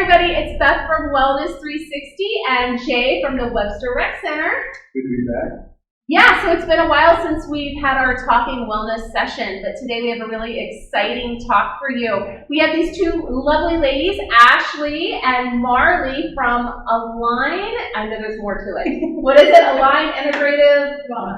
everybody, it's Beth from Wellness 360 and Jay from the Websterparks&Rec Center. Good to be back. Yeah, so it's been a while since we've had our Talking Wellness session, but today we have a really exciting talk for you. We have these two lovely ladies, Ashley and Marley from Align. I know there's more to it. What is it? Align Integrative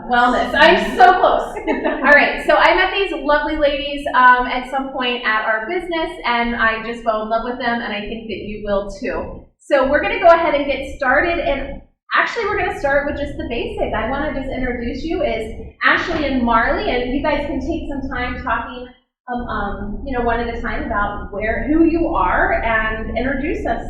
Wellness. I'm so close. All right, so I met these lovely ladies at some point at our business, and I just fell in love with them, and I think that you will too. So we're going to go ahead and get started, and actually, we're going to start with just the basic. I want to just introduce you as Ashley and Marley, and you guys can take some time talking, one at a time about who you are and introduce us.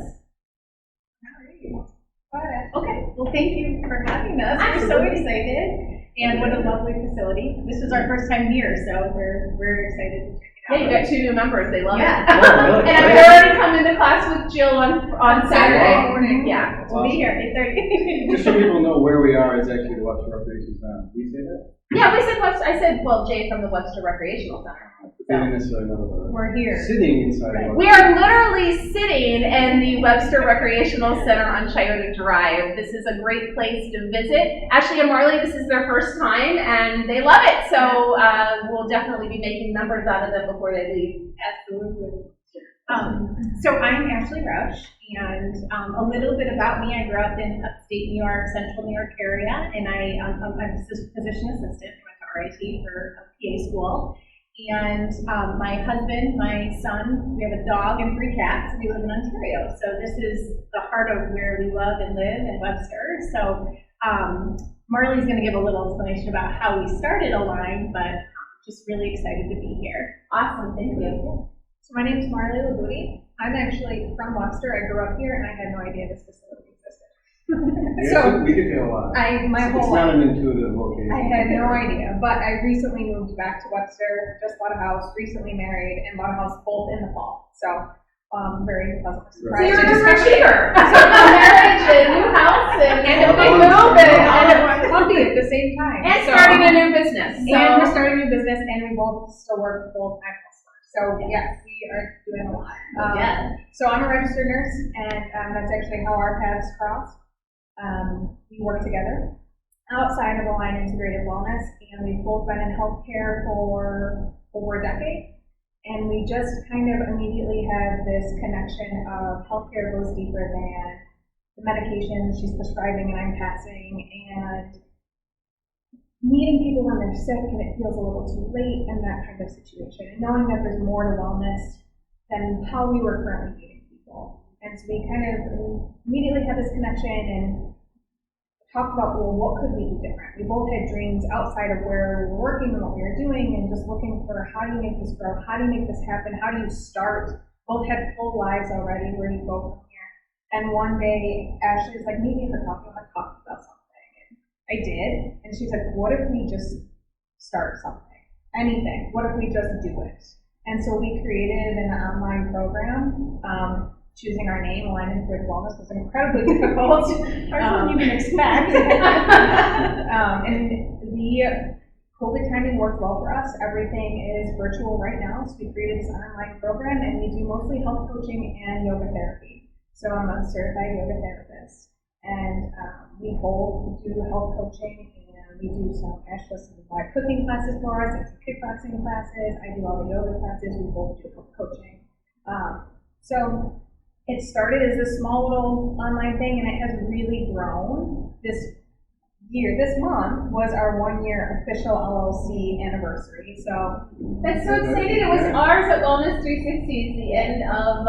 All right. Okay. Well, thank you for having us. We're so excited, and what a lovely facility. This is our first time here, so we're excited to check it out. Yeah, you got two new members. They love it. Oh, really? And I've already come into class with Jill on Saturday morning. Yeah. We'll be here at 8:30. Just so people know where we are, is actually the Webster Recreation Center. Did we say that? Yeah, we said Webster. I said, Jay from the Webster Recreational Center. They didn't necessarily know that We're here. sitting inside of We are literally sitting in the Webster Recreational Center on Coyote Drive. This is a great place to visit. Ashley and Marley, this is their first time, and they love it. So we'll definitely be making members out of them before they leave. Absolutely. So I'm Ashley Roush, and a little bit about me. I grew up in upstate New York, central New York area, and I'm a physician assistant. I went to RIT for a PA school. And my husband, my son, we have a dog and 3 cats. We live in Ontario. So this is the heart of where we love and live in Webster. So Marley's going to give a little explanation about how we started Align, but just really excited to be here. Awesome, thank you. So my name is Marley Labuti. I'm actually from Webster. I grew up here, and I had no idea this facility existed. we get there a lot. My It's whole not life, an intuitive location. I had no idea. But I recently moved back to Webster, just bought a house, recently married, and bought a house both in the fall. So very pleasant So surprise. you're just cheater. So a marriage, a new house, and a big move, and a puppy at the same time. And starting a new business. So. And we're starting a new business, and we both still work full-time elsewhere. So yes, we are doing a lot. So I'm a registered nurse, and that's actually how our paths crossed. We work together outside of Align Integrative Wellness, and we've both been in healthcare for over a decade. And we just kind of immediately had this connection of healthcare goes deeper than the medications she's prescribing and I'm passing, and meeting people when they're sick and it feels a little too late, and that kind of situation, and knowing that there's more to wellness than how we were currently meeting people. And so we kind of immediately had this connection and talked about, well, what could we do different? We both had dreams outside of where we were working and what we were doing, and just looking for how do you make this grow? How do you make this happen? How do you start? Both had full lives already. Where do you go from here? And one day, Ashley was like, meet me for coffee. I want to talk about something. I did, and she's like, what if we just start something? Anything. What if we just do it? And so we created an online program. Choosing our name, Align Integrative Wellness, was incredibly difficult. Harder than you can expect. And the COVID timing worked well for us. Everything is virtual right now, so we created this online program, and we do mostly health coaching and yoga therapy. So I'm a certified yoga therapist. And we both do health coaching, and we do some live cooking classes for us, and some kickboxing classes. I do all the yoga classes. We both do health coaching. So it started as this small little online thing, and it has really grown. This month was our 1-year official LLC anniversary. So that's so exciting. It was ours at Wellness 360. The end of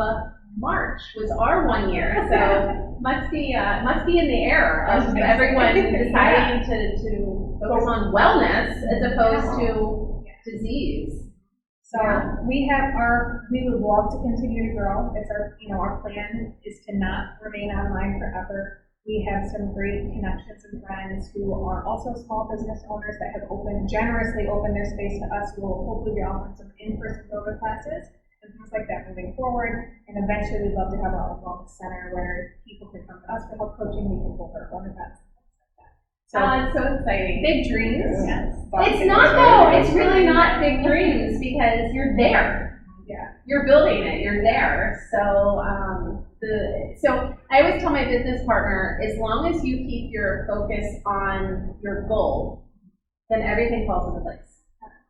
March was our 1 year. So must be in the air of everyone deciding to focus on wellness as opposed to disease. So we would love to continue to grow. It's our plan is to not remain online forever. We have some great connections and friends who are also small business owners that have generously opened their space to us. We will hopefully be offering some in-person yoga classes and things like that moving forward. And eventually we'd love to have our own wellness center where people can come to us for health coaching. We can hold our own events. So it's so exciting. Big dreams. Yes. It's not though. It's really not big dreams because you're there. Yeah. You're building it. You're there. So So I always tell my business partner, as long as you keep your focus on your goal, then everything falls into place.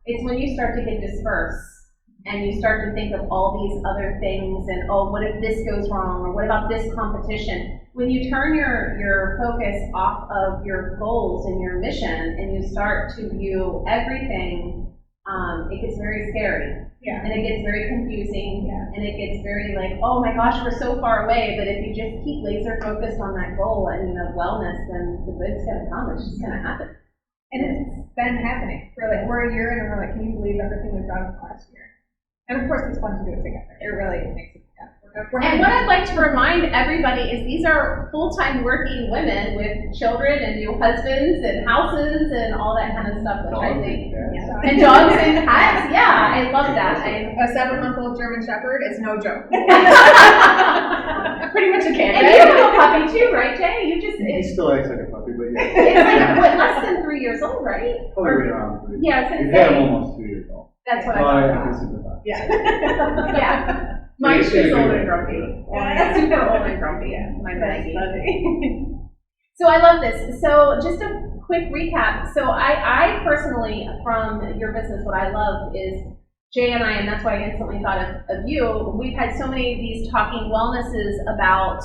It's when you start to get dispersed and you start to think of all these other things and, oh, what if this goes wrong, or what about this competition? When you turn your focus off of your goals and your mission and you start to view everything, it gets very scary. Yeah. And it gets very confusing. Yeah. And it gets very like, oh my gosh, we're so far away. But if you just keep laser focused on that goal and, wellness, then the good's gonna come. It's just gonna happen. And it's been happening. We're a year in and we're like, can you believe everything we've done last year? And of course, it's fun to do it together. It really makes it. Yeah. And what I'd like to remind everybody is these are full-time working women with children and new husbands and houses and all that kind of stuff, which I think. And dogs and cats. Yeah, I love that. A 7-month-old German Shepherd is no joke. Pretty much a kid. And you have a puppy too, right, Jay? He still acts like a puppy, but yeah. It's like, what, less than 3 years old, right? Probably right around 3. Yeah, I was We've gonna had him say. almost 2 years old. That's what So I I thought. can sympathize. Yeah. Yeah. Mine's just old and grumpy. Yeah. Super old and grumpy. My Maggie. So I love this. So just a quick recap. So I personally, from your business, what I love is Jay and I, and that's why I instantly thought of you. We've had so many of these talking wellnesses about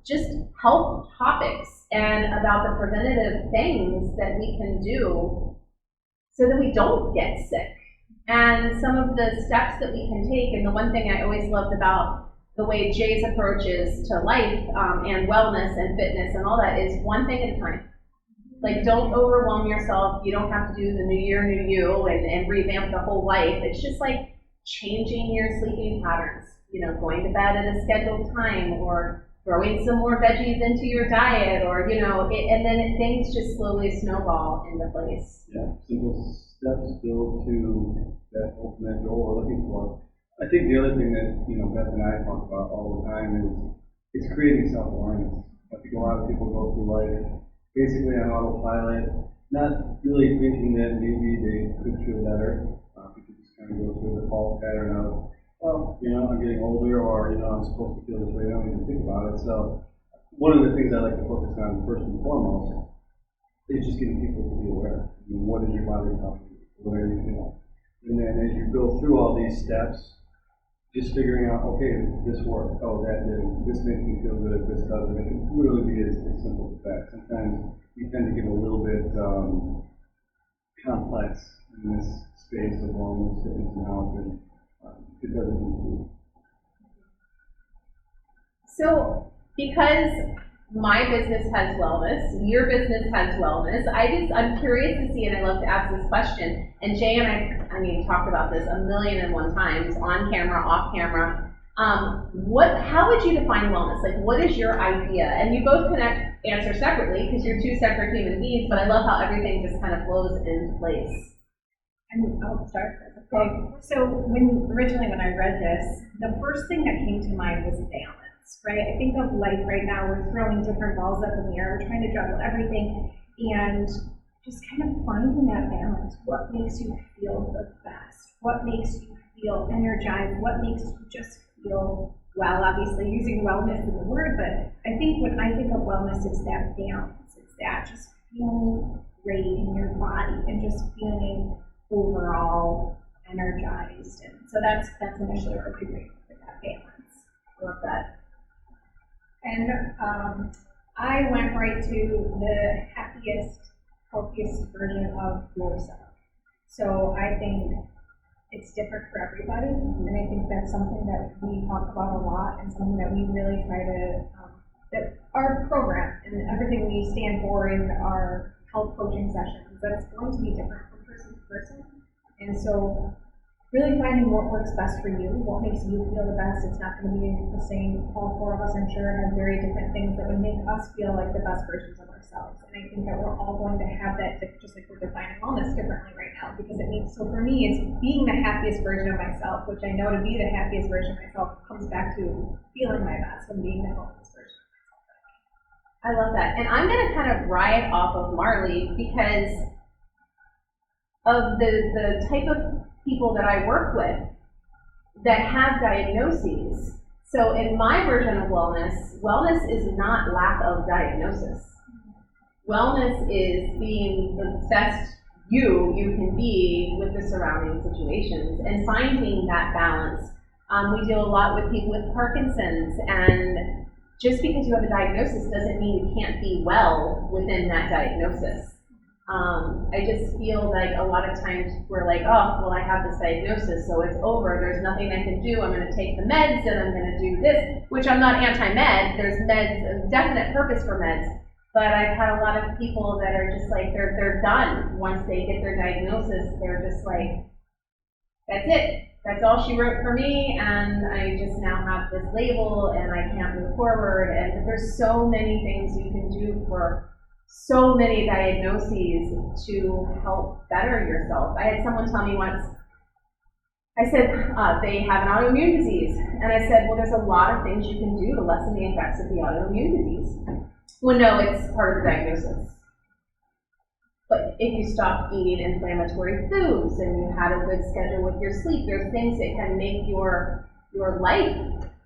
just health topics and about the preventative things that we can do so that we don't get sick. And some of the steps that we can take, and the one thing I always loved about the way Jay's approach is to life and wellness and fitness and all that is one thing at a time. Like, don't overwhelm yourself. You don't have to do the new year, new you and revamp the whole life. It's just like changing your sleeping patterns, going to bed at a scheduled time or throwing some more veggies into your diet or, and then things just slowly snowball into place. Yeah, simple steps build to that ultimate goal we're looking for. I think the other thing that, Beth and I talk about all the time is it's creating self-awareness. I think a lot of people go through life basically on autopilot, not really thinking that maybe they could feel better. People just kind of go through the default pattern of, well, I'm getting older, or, I'm supposed to feel this way. I don't even think about it. So one of the things I like to focus on first and foremost is just getting people to be aware. What is your body telling you? What are you feeling? And then as you go through all these steps, just figuring out, okay, this worked. Oh, that didn't. This makes me feel good. This doesn't. It can literally be as simple as that. Sometimes we tend to get a little bit complex in this space of wellness, fitness, and health, and it doesn't need to be. So, because my business has wellness, your business has wellness, I'm curious to see, and I love to ask this question, and Jay and I talked about this 1,000,001 times, on camera, off camera. How would you define wellness? Like, what is your idea? And you both can answer separately, because you're two separate human beings, but I love how everything just kind of flows into place. And I'll start. Okay. So originally when I read this, the first thing that came to mind was balance, right? I think of life right now, we're throwing different balls up in the air, we're trying to juggle everything, and just kind of finding that balance. What makes you feel the best? What makes you feel energized? What makes you just feel well? Obviously using wellness as a word, but I think when I think of wellness, it's that balance. It's that just feeling great in your body and just feeling overall energized. And so that's initially where we bring that balance. I love that. And I went right to the happiest, healthiest version of yourself. So I think it's different for everybody, and I think that's something that we talk about a lot, and something that we really try to, that our program and everything we stand for in our health coaching sessions, that's going to be different from person to person. And so really finding what works best for you, what makes you feel the best. It's not going to be the same. All four of us, I'm sure, have very different things that would make us feel like the best versions of ourselves. And I think that we're all going to have that, just like we're defining wellness differently right now, because it means, so for me, it's being the happiest version of myself, which I know to be the happiest version of myself comes back to feeling my best and being the healthiest version of myself. I love that. And I'm going to kind of ride off of Marley because of the type of people that I work with that have diagnoses. So in my version of wellness, wellness is not lack of diagnosis. Wellness is being the best you can be with the surrounding situations and finding that balance. We deal a lot with people with Parkinson's, and just because you have a diagnosis doesn't mean you can't be well within that diagnosis. I just feel like a lot of times we're like, oh, well, I have this diagnosis, so it's over. There's nothing I can do. I'm going to take the meds and I'm going to do this, which I'm not anti-med. There's meds, a definite purpose for meds. But I've had a lot of people that are just like, they're done. Once they get their diagnosis, they're just like, that's it. That's all she wrote for me, and I just now have this label, and I can't move forward. And there's so many things you can do for so many diagnoses to help better yourself. I had someone tell me once, I said, they have an autoimmune disease. And I said, well, there's a lot of things you can do to lessen the effects of the autoimmune disease. Well, no, it's part of the diagnosis. But if you stop eating inflammatory foods and you had a good schedule with your sleep, there's things that can make your life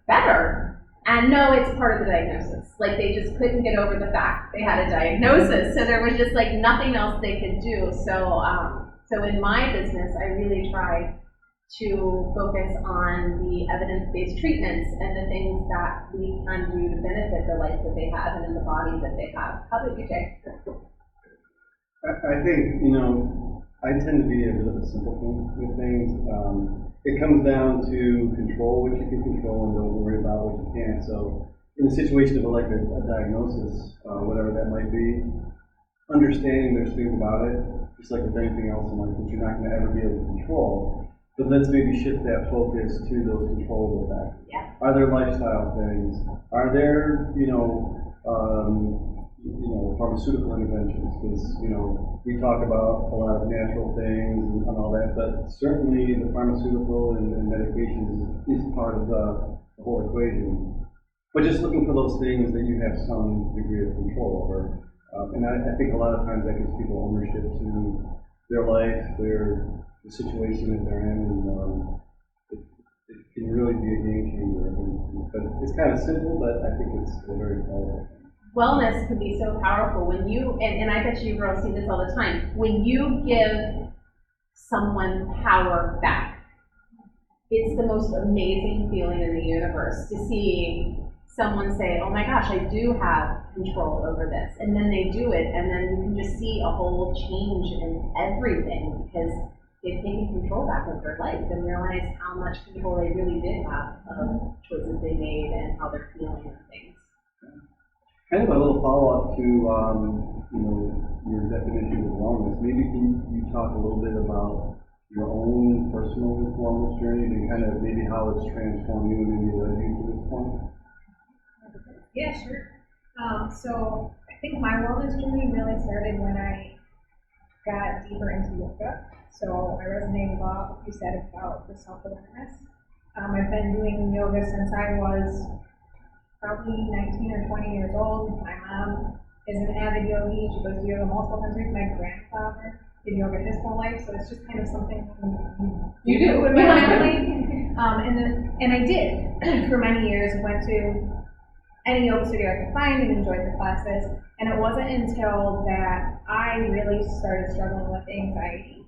better. And no, it's part of the diagnosis. Like, they just couldn't get over the fact they had a diagnosis. So there was just like nothing else they could do. So in my business, I really try to focus on the evidence-based treatments and the things that we can do to benefit the life that they have and in the body that they have. How about you, Jay? I think, I tend to be a bit of a simpleton with things. It comes down to control what you can control and don't worry about what you can't. So in a situation of like a diagnosis, whatever that might be, understanding there's things about it, just like with anything else in life, that you're not going to ever be able to control. But let's maybe shift that focus to those controllable factors. Yeah. Are there lifestyle things? Are there, pharmaceutical interventions? Because, we talk about a lot of natural things and all that, but certainly the pharmaceutical and medication is part of the whole equation. But just looking for those things that you have some degree of control over. And I think a lot of times that gives people ownership to their life, the situation that they're in, and it can really be a game changer. But it's kind of simple, but I think it's very powerful. Wellness can be so powerful when you, and I bet you girls see this all the time, when you give someone power back. It's the most amazing feeling in the universe to see someone say, oh my gosh, I do have control over this. And then they do it, and then you can just see a whole change in everything because they've taken control back of their life and realized how much control they really did have of choices they made and how they're feeling and things. Kind of a little follow-up to your definition of wellness. Maybe can you talk a little bit about your own personal wellness journey and kind of maybe how it's transformed you and maybe led you to this point? Yeah, sure. So I think my wellness journey really started when I got deeper into yoga. So I resonate a lot with what you said about the self-awareness. I've been doing yoga since I was probably 19 or 20 years old. My mom is an avid yogi. She goes to yoga multiple times a week. My grandfather did yoga his whole life, so it's just kind of something you do with my family. And I did for many years. Went to any yoga studio I could find and enjoyed the classes. And it wasn't until that I really started struggling with anxiety.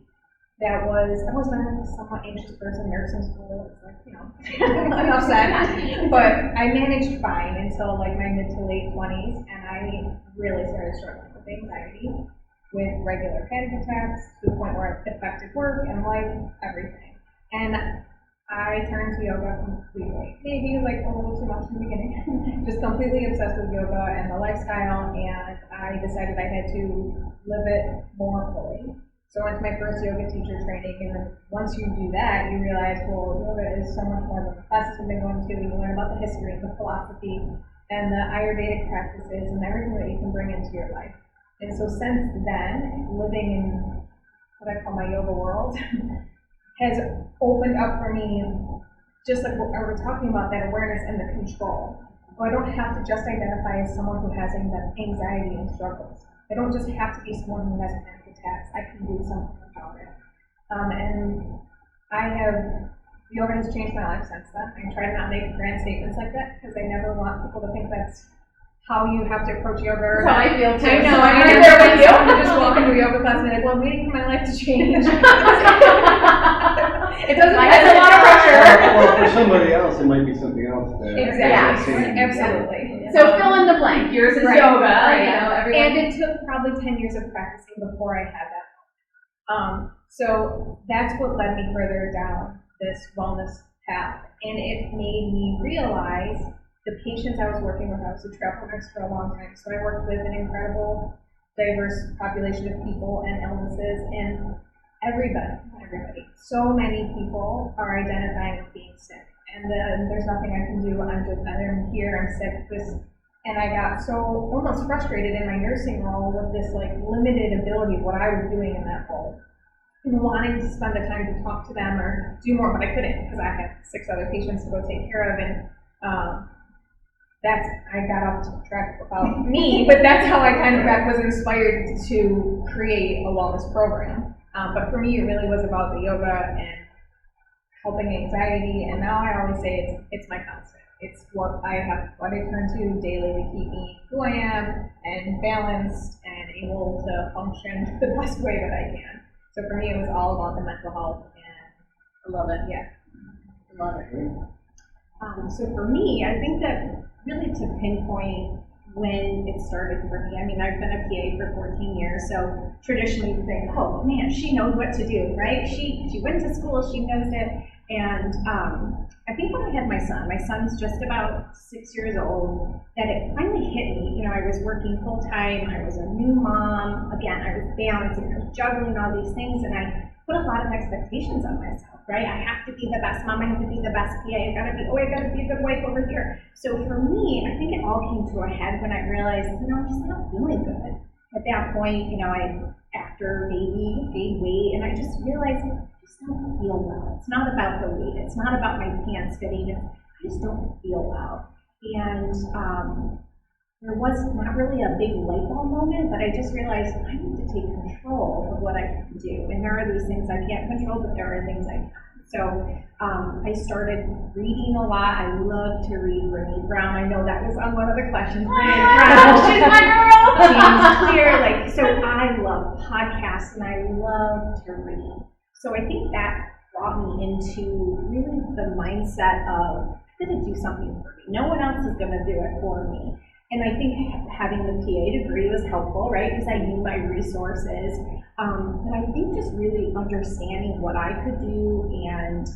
I've always been a somewhat anxious person, nursing school, it's like, enough said. But I managed fine until like my mid to late 20s, and I really started struggling with anxiety, with regular panic attacks, to the point where it affected work and life, everything. And I turned to yoga completely. Maybe like a little too much in the beginning. Just completely obsessed with yoga and the lifestyle, and I decided I had to live it more fully. So I went to my first yoga teacher training, and then once you do that, you realize, well, yoga is so much more than the classes we've been going to. You learn about the history, the philosophy, and the Ayurvedic practices, and everything that you can bring into your life. And so since then, living in what I call my yoga world has opened up for me, just like what we're talking about, that awareness and the control. So I don't have to just identify as someone who has anxiety and struggles. I don't just have to be someone who has panic attacks. I can do something about it. And I have yoga has changed my life since then. I try to not make grand statements like that because I never want people to think that's how you have to approach yoga. That's how I feel too. I know, So I'm I'm right right there there with with you. you. I'm just walking to a yoga class and be like, well, I'm waiting for my life to change. It doesn't, Like, that's a lot of pressure. Well, for somebody else, it might be something else. Exactly, That- absolutely. So fill in the blank. Yours is Right, yoga. right. You know, everyone. And it took probably 10 years of practicing before I had that. So that's what led me further down this wellness path. And it made me realize the patients I was working with. I was a travel nurse for a long time, so I worked with an incredible, diverse population of people and illnesses, and everybody, so many people are identifying with being sick. And then there's nothing I can do. I'm here, I'm sick, and I got so almost frustrated in my nursing role with this like limited ability of what I was doing in that role. And wanting to spend the time to talk to them or do more, but I couldn't because I had 6 other patients to go take care of, and I got off track about me, but that's how I kind of was inspired to create a wellness program. But for me, it really was about the yoga and helping anxiety, and now I always say it's my constant. It's what I turn to daily to keep me who I am and balanced and able to function the best way that I can. So for me, it was all about the mental health, and I love it. Yeah, I love it. So for me, I think that really to pinpoint when it started for me, I mean, I've been a PA for 14 years, so traditionally you think, oh man, she knows what to do, right? She went to school, she knows it. And I think when I had my son's just about 6 years old, that it finally hit me. You know, I was working full time, I was a new mom, again, I was balancing, I was juggling all these things, and I put a lot of expectations on myself, right? I have to be the best mom, I have to be the best PA, I gotta be a good wife over here. So for me, I think it all came to a head when I realized, you know, I'm just not feeling good. At that point, you know, after baby gained weight, and I just realized I just don't feel well. It's not about the weight, it's not about my pants fitting, I just don't feel well. And there was not really a big light bulb moment, but I just realized I need to take control of what I can do. And there are these things I can't control, but there are things I can. So I started reading a lot. I love to read Brene Brown. I know that was on one of the questions. Brene Brown. She's my girl. James Clear. So I love podcasts and I love to read. So I think that brought me into really the mindset of I'm going to do something for me. No one else is going to do it for me. And I think having the PA degree was helpful, right? Because I knew my resources. But I think just really understanding what I could do and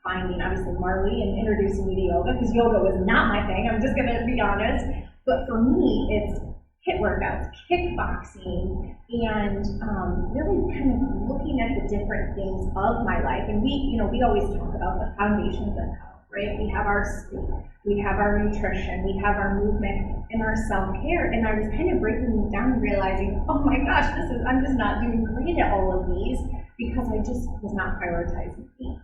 finding, obviously, Marley and introducing me to yoga, because yoga was not my thing, I'm just going to be honest. But for me, it's HIIT workouts, kickboxing, and really kind of looking at the different things of my life. And we always talk about the foundations of health, right? We have our sleep, we have our nutrition, we have our movement, and our self-care. And I was kind of breaking these down and realizing, oh my gosh, I'm just not doing great at all of these because I just was not prioritizing me.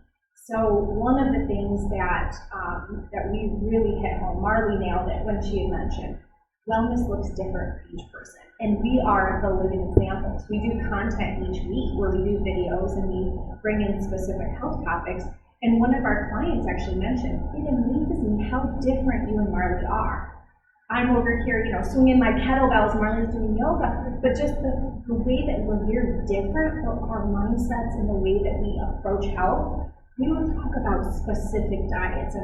So one of the things that we really hit home, Marley nailed it when she had mentioned, wellness looks different for each person. And we are the living examples. We do content each week where we do videos and we bring in specific health topics. And one of our clients actually mentioned, it amazes me how different you and Marley are. I'm over here, swinging my kettlebells, Marley's doing yoga, but just the way that we're different, our mindsets and the way that we approach health. We don't talk about specific diets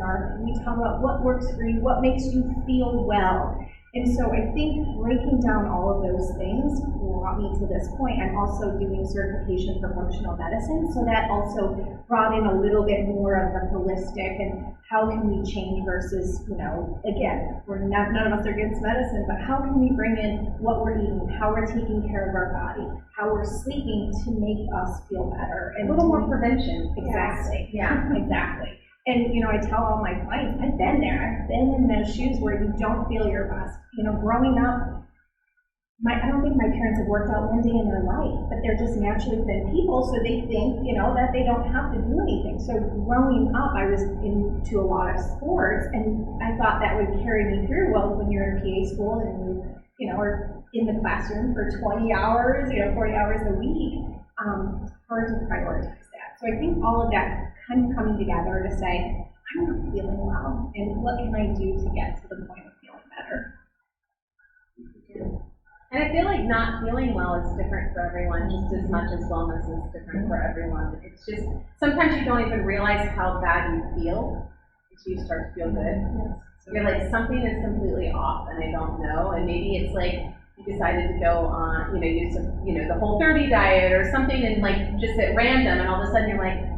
we talk about what works for you, what makes you feel well. And so I think breaking down all of those things brought me to this point. I'm also doing certification for functional medicine, so that also brought in a little bit more of the holistic and how can we change versus, again, none of us are against medicine, but how can we bring in what we're eating, how we're taking care of our body, how we're sleeping to make us feel better. And A little more prevention. Exactly. Yeah. Exactly. And, I tell all my clients, I've been there. I've been in those shoes where you don't feel your best. Growing up, I don't think my parents have worked out one day in their life, but they're just naturally thin people, so they think, that they don't have to do anything. So growing up, I was into a lot of sports, and I thought that would carry me through. Well, when you're in PA school and you are in the classroom for 20 hours, 40 hours a week, it's hard to prioritize that. So I think all of that kind of coming together to say, I'm not feeling well, and what can I do to get to the point of feeling better? And I feel like not feeling well is different for everyone, just as much as wellness is different for everyone. It's just, sometimes you don't even realize how bad you feel until you start to feel good. You're like, something is completely off and I don't know, and maybe it's like, you decided to go on, use some, the Whole30 diet or something, and like just at random, and all of a sudden you're like,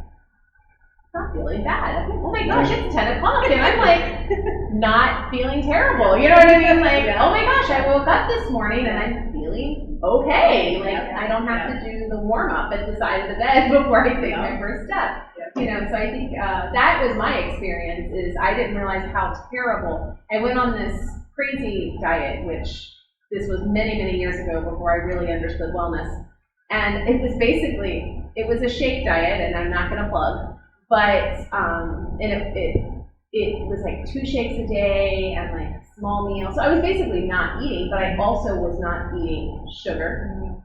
not feeling bad. Oh my gosh, it's 10 o'clock, and I'm like not feeling terrible. You know what I mean? Like, oh my gosh, I woke up this morning and I'm feeling okay. Like, I don't have to do the warm up at the side of the bed before I take my first step. So I think that was my experience. Is I didn't realize how terrible. I went on this crazy diet, which this was many, many years ago before I really understood wellness. And it was basically, it was a shake diet, and I'm not going to plug, but it was like 2 shakes a day and like small meals. So I was basically not eating, but I also was not eating sugar,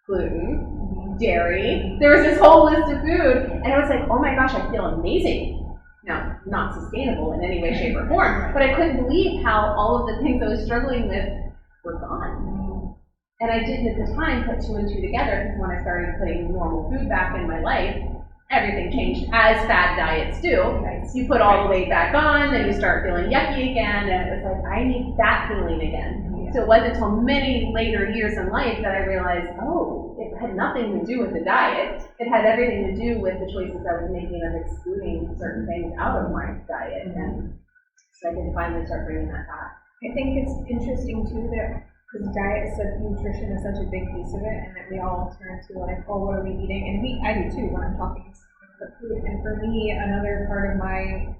gluten, dairy. There was this whole list of food, and I was like, oh my gosh, I feel amazing. Now, not sustainable in any way, shape, or form, but I couldn't believe how all of the things I was struggling with were gone. And I didn't at the time put 2 and 2 together, because when I started putting normal food back in my life, everything changed, as fad diets do. You put all the weight back on, then you start feeling yucky again, and it was like, I need that feeling again. So it wasn't until many later years in life that I realized, oh, it had nothing to do with the diet. It had everything to do with the choices I was making of excluding certain things out of my diet. And so I can finally start bringing that back. I think it's interesting too that because nutrition is such a big piece of it, and that we all turn to like, oh, what are we eating? And I do too when I'm talking about food. And for me, another part of my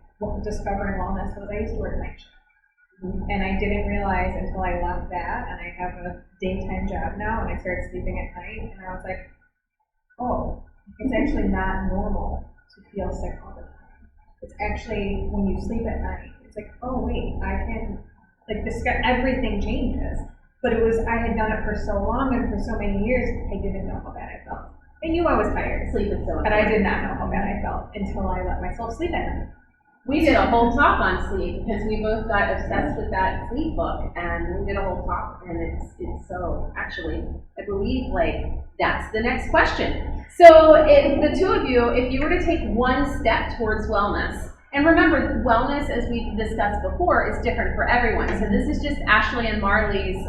discovering wellness was I used to work night shift, and I didn't realize until I left that, and I have a daytime job now, and I started sleeping at night, and I was like, oh, it's actually not normal to feel sick all the time. It's actually when you sleep at night, it's like, oh wait, I can. Like everything changes, but I had done it for so long and for so many years, I didn't know how bad I felt. I knew I was tired, Sleep is so important. but I did not know how bad I felt until I let myself sleep at night. We did a whole talk on sleep because we both got obsessed with that sleep book, and we did a whole talk, and it's so, actually, I believe, like, that's the next question. So the 2 of you, if you were to take one step towards wellness, and remember, wellness, as we've discussed before, is different for everyone. So this is just Ashley and Marley's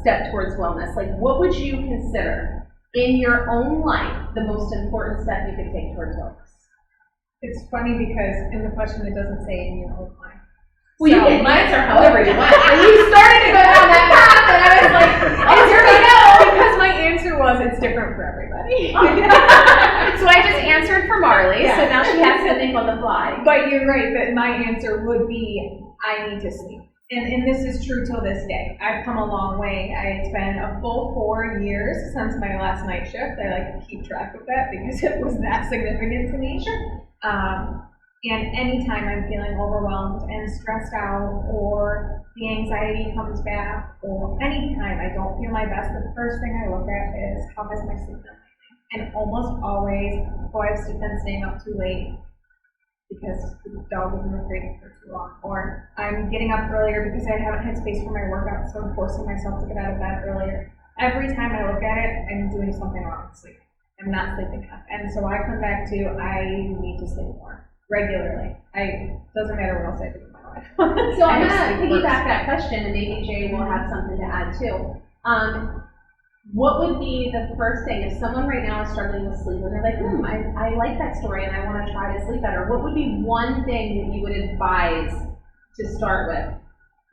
step towards wellness. Like, what would you consider in your own life the most important step you could take towards wellness? It's funny because in the question it doesn't say in your own life. Well, you can answer however you want. And you started to go down that path, and I was like, oh, here we go. Because my answer was it's different for everybody. So I just answered for Marley, so now she has to think on the fly. But you're right that my answer would be I need to sleep. And this is true till this day. I've come a long way. It's been a full 4 years since my last night shift. I like to keep track of that because it was that significant to me. And anytime I'm feeling overwhelmed and stressed out, or the anxiety comes back, or anytime I don't feel my best, the first thing I look at is how has my sleep been? And almost always, I've been staying up too late because the dog was in the crate for too long, or I'm getting up earlier because I haven't had space for my workout, so I'm forcing myself to get out of bed earlier. Every time I look at it, I'm doing something wrong with sleep. I'm not sleeping enough. And so I come back to I need to sleep more regularly. Doesn't matter what else I do in my life. So I'm going to piggyback that question, and maybe Jay will have something to add too. What would be the first thing if someone right now is struggling with sleep and they're like, I like that story and I want to try to sleep better? What would be one thing that you would advise to start with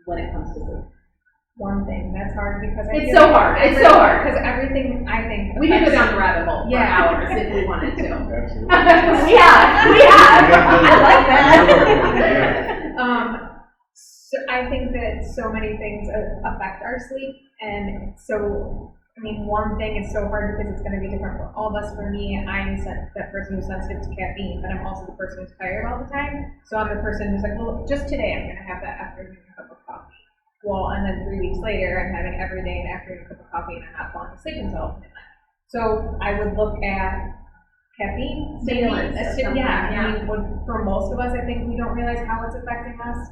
when it comes to sleep? One thing. That's hard because it's so hard. It's so hard because everything I think we could go down the rabbit hole for hours if we wanted to. Absolutely. we have. I like that. So I think that so many things affect our sleep, and so. I mean, one thing is so hard because it's going to be different for all of us. For me, I'm that person who's sensitive to caffeine, but I'm also the person who's tired all the time. So I'm the person who's like, well, just today I'm going to have that afternoon cup of coffee. Well, and then 3 weeks later, I'm having every day an afternoon cup of coffee, and I'm not falling asleep until midnight. So I would look at caffeine, Stimulants or something, yeah. yeah. I mean, for most of us, I think we don't realize how it's affecting us.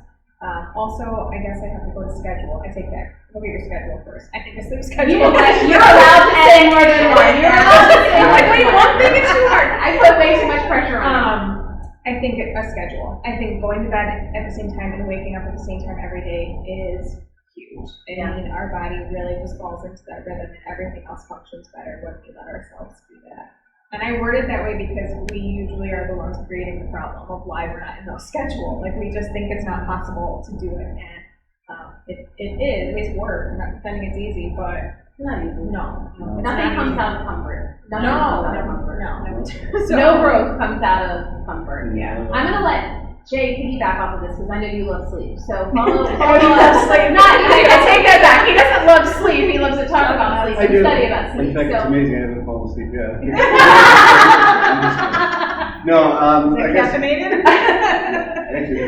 Also, I guess I have to go to schedule. I take that. Look at your schedule first. I think the sleep schedule. You're allowed to say more than one. You're allowed to say more than wait, one thing is too hard. I put way too much pressure on I think a schedule. I think going to bed at the same time and waking up at the same time every day is huge. I mean, our body really just falls into that rhythm and everything else functions better when we let ourselves do that. And I word it that way because we usually are the ones creating the problem of why we're not in the schedule. Like, we just think it's not possible to do it, and it is. It's work. I'm not pretending it's easy, but Not easy. no. Nothing comes out of comfort. Nothing comes out of comfort. So, No growth comes out of comfort. Yeah. I'm gonna let Jay piggyback off of this because I know you love sleep. So follow. He loves sleep. I take that back. He doesn't love sleep. He loves to talk about sleep I and do. study about sleep. In fact, it's So. amazing I haven't fallen asleep yet. No, Is I it guess, caffeinated? actually,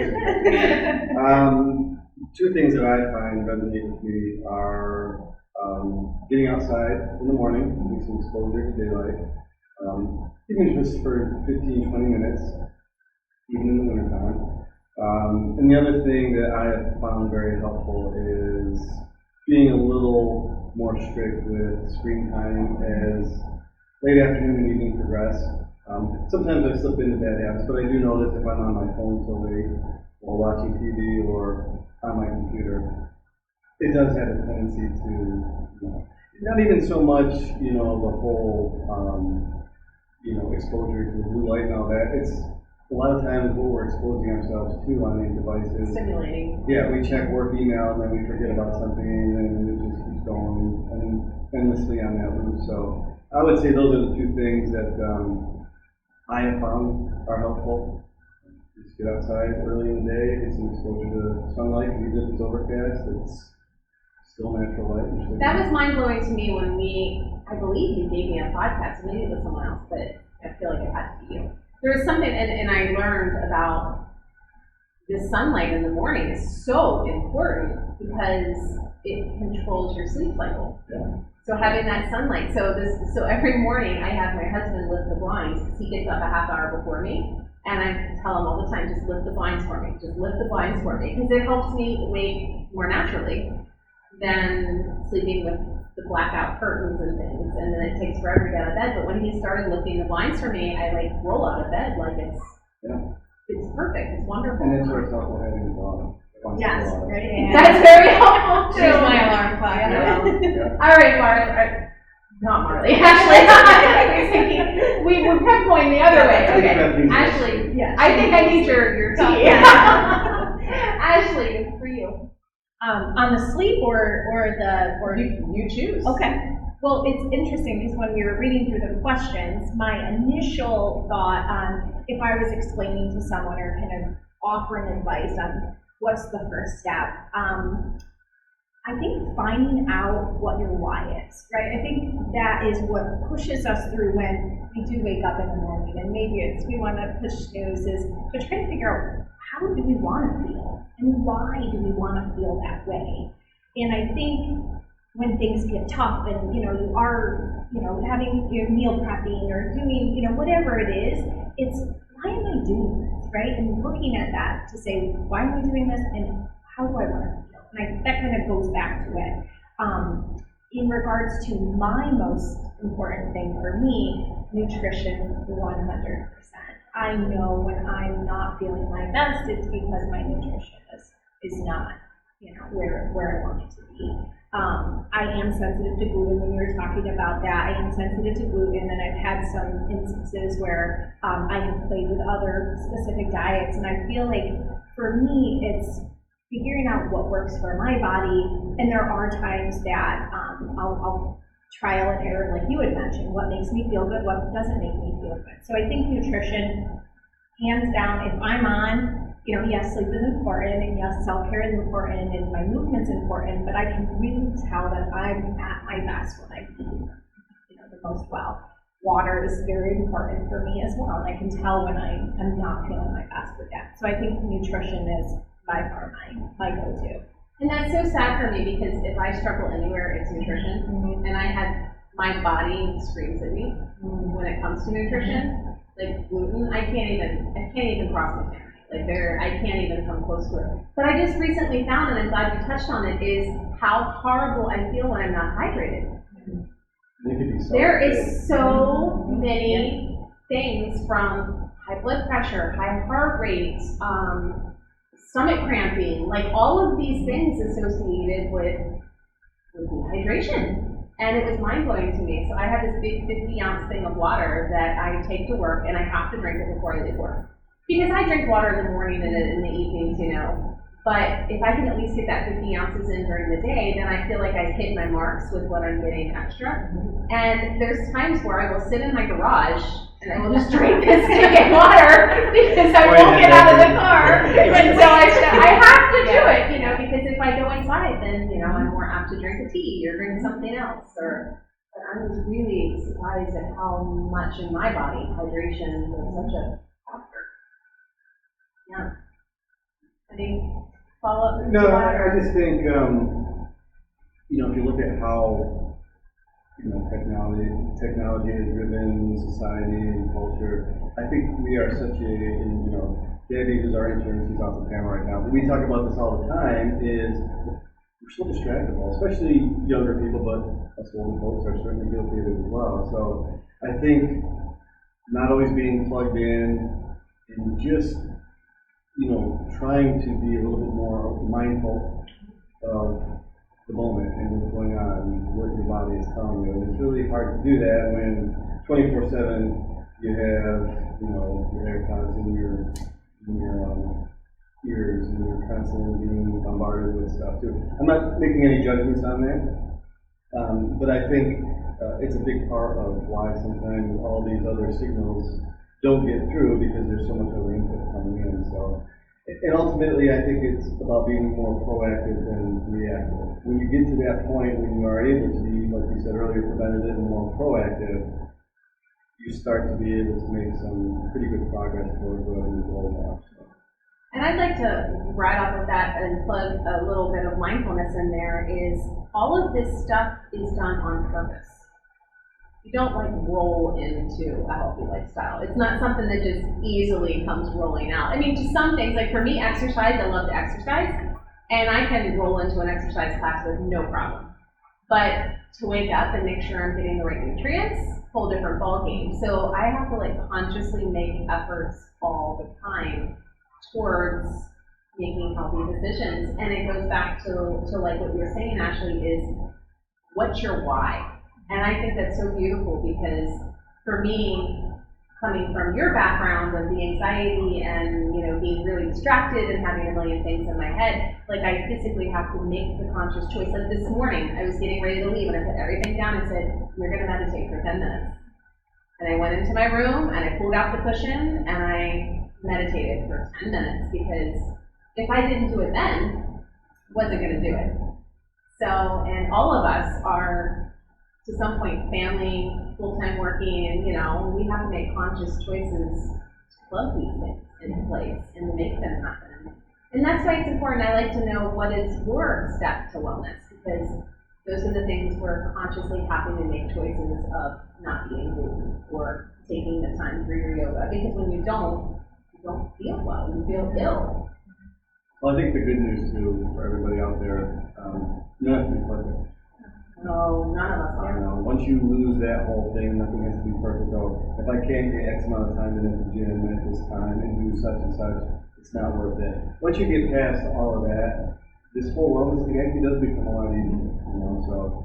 two things that I find resonate with me are getting outside in the morning, getting some exposure to daylight, even just for 15, 20 minutes, even in the wintertime. And the other thing that I have found very helpful is being a little more strict with screen time as late afternoon and evening progress. Sometimes I slip into bad habits, but I do notice if I'm on my phone so late, or watching TV, or on my computer, it does have a tendency to, not even so much, the whole, exposure to the blue light and all that. It's a lot of times what we're exposing ourselves to on these devices. Stimulating. Yeah, we check work email and then we forget about something and it just keeps going and endlessly on that loop. So I would say those are the two things that I have found are helpful. Just get outside early in the day, get some exposure to sunlight, because even if it's overcast, it's still natural light. That was mind blowing to me when I believe you gave me a podcast, maybe it was someone else, but I feel like it had to be you. There was something, and I learned about the sunlight in the morning is so important because it controls your sleep cycle. Yeah. So having that sunlight, so every morning I have my husband lift the blinds because he gets up a half hour before me, and I tell him all the time, just lift the blinds for me, just lift the blinds for me, because it helps me wake more naturally than sleeping with the blackout curtains and things, and then it takes forever to get out of bed. But when he started lifting the blinds for me, I roll out of bed like it's perfect, it's wonderful. And that's where it's helpful having a dog. Yes, right. Yeah. That's very helpful too. There's my alarm clock. Yeah. All right, Marley. Not Marley. Ashley. We kept going the other way. Okay. Ashley. Yes. I think I need your tea. Ashley, for you. On the sleep or You choose. okay. Well, it's interesting because when we were reading through the questions, my initial thought on if I was explaining to someone or kind of offering advice on what's the first step, I think finding out what your why is, right? I think that is what pushes us through when we do wake up in the morning, and maybe it's we want to push snooze, is to try to figure out how do we want to feel and why do we want to feel that way. And I think when things get tough and you are having your meal prepping or doing whatever it is, it's why am I doing this, right? And looking at that to say why am I doing this and how do I want to feel. And that kind of goes back to it. In regards to my most important thing for me, nutrition 100%. I know when I'm not feeling my best, it's because my nutrition is not, where I want it to be. I am sensitive to gluten. When you were talking about that, I am sensitive to gluten, and I've had some instances where I have played with other specific diets, and I feel like for me, it's figuring out what works for my body, and there are times that I'll trial and error, like you had mentioned, what makes me feel good, what doesn't make me feel good. So I think nutrition, hands down, if I'm on, yes, sleep is important, and yes, self-care is important, and my movement's important, but I can really tell that I'm at my best when I eat, the most well. Water is very important for me as well, and I can tell when I'm not feeling my best with that. So I think nutrition is by far my go-to. And that's so sad for me because if I struggle anywhere, it's nutrition. Mm-hmm. And I had my body screams at me when it comes to nutrition. Like gluten, I can't even cross the family. Like I can't even come close to it. But I just recently found, and I'm glad you touched on it, is how horrible I feel when I'm not hydrated. There is so many things, from high blood pressure, high heart rate, stomach cramping, like all of these things associated with dehydration. And it was mind-blowing to me. So I have this big 50-ounce thing of water that I take to work, and I have to drink it before I leave work. Because I drink water in the morning and in the evenings, you know. But if I can at least get that 50 ounces in during the day, then I feel like I've hit my marks with what I'm getting extra. And there's times where I will sit in my garage and I will just drink this stinking water because I won't get out of the car until I have to do it, you know, because if I go inside, then, you know, I'm more apt to drink a tea or drink something else. But I was really surprised at how much in my body hydration was such a factor. Yeah. Any follow-up? No, I just think, you know, if you look at how, you know, technology has driven society and culture, I think we are such a, and, you know, Debbie, who's our intern, she's off the camera right now, but we talk about this all the time, is we're so distractible, especially younger people, but us older folks are certainly guilty of it as well. So I think not always being plugged in and just, you know, trying to be a little bit more mindful of the moment and what's going on, what your body is telling you. And it's really hard to do that when 24/7 you have, you know, your AirPods in your ears and you're constantly being bombarded with stuff too. I'm not making any judgments on that, but I think it's a big part of why sometimes all these other signals don't get through, because there's so much other input coming in. So, and ultimately, I think it's about being more proactive than reactive. When you get to that point, when you are able to be, like you said earlier, preventative and more proactive, you start to be able to make some pretty good progress towards whatever your goals are. So. And I'd like to, right off of that, and plug a little bit of mindfulness in there, is all of this stuff is done on purpose. You don't like roll into a healthy lifestyle. It's not something that just easily comes rolling out. I mean, just some things, like for me, exercise, I love to exercise, and I can roll into an exercise class with no problem. But to wake up and make sure I'm getting the right nutrients, whole different ballgame. So I have to like consciously make efforts all the time towards making healthy decisions. And it goes back to like what you were saying, Ashley, is what's your why? And I think that's so beautiful, because for me, coming from your background with the anxiety and, you know, being really distracted and having a million things in my head, like I physically have to make the conscious choice. Like this morning, I was getting ready to leave and I put everything down and said, you're going to meditate for 10 minutes. And I went into my room and I pulled out the cushion and I meditated for 10 minutes, because if I didn't do it then, I wasn't going to do it. So, and all of us are, to some point, family, full-time working, and, you know, we have to make conscious choices to plug these things into place and to make them happen. And that's why it's important. I like to know what is your step to wellness, because those are the things we're consciously having to make choices of not eating gluten or taking the time for your yoga. Because when you don't feel well, you feel ill. Well, I think the good news too for everybody out there, you don't have to be perfect. No, none of us are. Once you lose that whole thing, nothing has to be perfect. Though, if I can't get X amount of time in at the gym at this time and do such and such, it's not worth it. Once you get past all of that, this whole wellness thing actually does become a lot easier. You know, so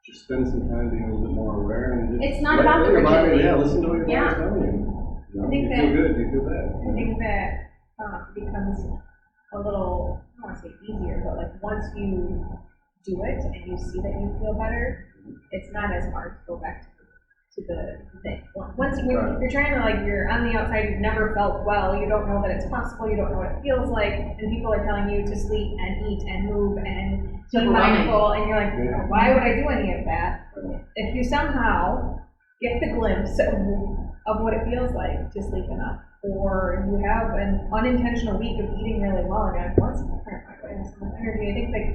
just spend some time being a little bit more aware and just. It's not about the rigidity. Yeah, listen to what your body's telling you. You know, you feel good, you feel bad. I think that becomes a little, I don't want to say easier, but like once you do it and you see that you feel better, it's not as hard to go back to the thing. Once you're trying to, like, you're on the outside, you've never felt well, you don't know that it's possible, you don't know what it feels like, and people are telling you to sleep and eat and move and be mindful, and you're like, why would I do any of that? If you somehow get the glimpse of what it feels like to sleep enough, or you have an unintentional week of eating really well, and you're like, well, I have so much energy. I think, like,